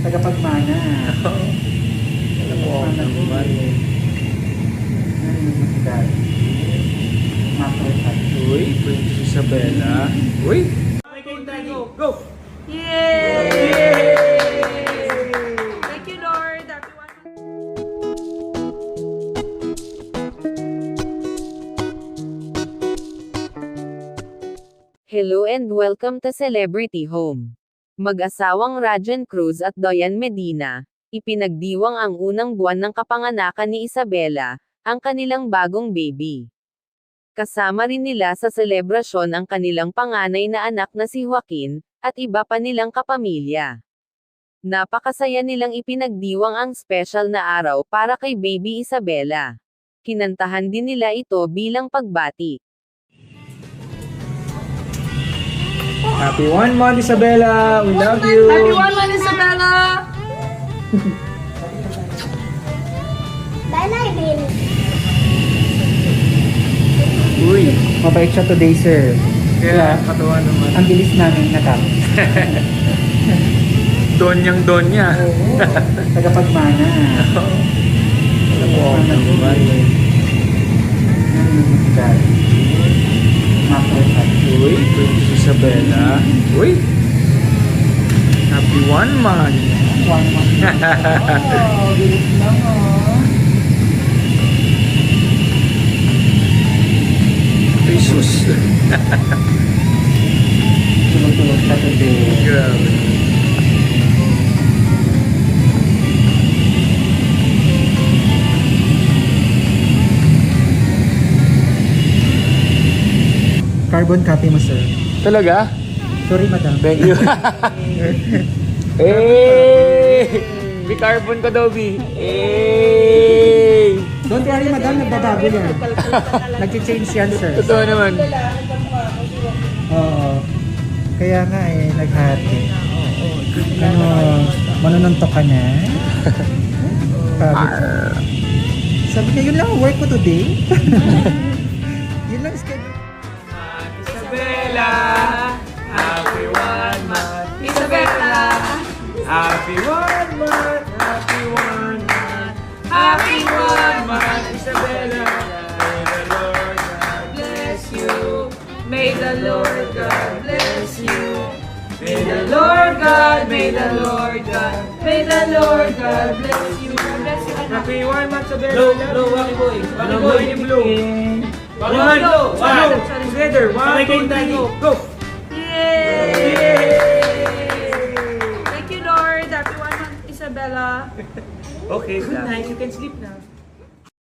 Tagapagmana. Wow naman. Uy, Princess Isabela. Uy! Go! Yay! Thank you, Lord. Everyone. Hello and welcome to Celebrity Home. Mag-asawang Rajan Cruz at Doyan Medina, ipinagdiwang ang unang buwan ng kapanganakan ni Isabela, ang kanilang bagong baby. Kasama rin nila sa selebrasyon ang kanilang panganay na anak na si Joaquin, at iba pa nilang kapamilya. Napakasaya nilang ipinagdiwang ang special na araw para kay baby Isabela. Kinantahan din nila ito bilang pagbati. Happy 1 month, Isabela! We love you! Happy 1 month, Isabella! Bye-bye, baby. Uy! Mabait siya today, sir. Kaya, katawa naman. Ang bilis namin natapos. Donyang-donya. Tagapagmana. Wow naman. Uy, Princess Isabela. Uy! Happy 1 month! Oh, bilis lang oh. Jesus! Tulog-tulog siya today. Grabe. Carbon copy mo, sir. Talaga? Sorry, madam. Thank you. Hey! May carbon ka daw, B. Hey! Don't worry, madam. Nagbabago yan. Nag-change yan, sir. Totoo naman. Oo. Kaya nga eh, naghati. Ano, manununtok ka na? Sabi niya, yun lang ang work ko today. Yun lang schedule. Isabela! Happy 1 month! Isabela! Happy 1 month! Happy 1 month! Happy 1 month! Isabela! May the Lord God bless you! May the Lord God bless you! May the Lord God, may the Lord God bless you! Happy 1 month, Isabela! Blow, Waki Boy! Waki Boy, blow! One, together, 1, 2, 3, go! Yay! Thank you, Lord. Happy 1 month, Isabella. Okay, good night. You can sleep now.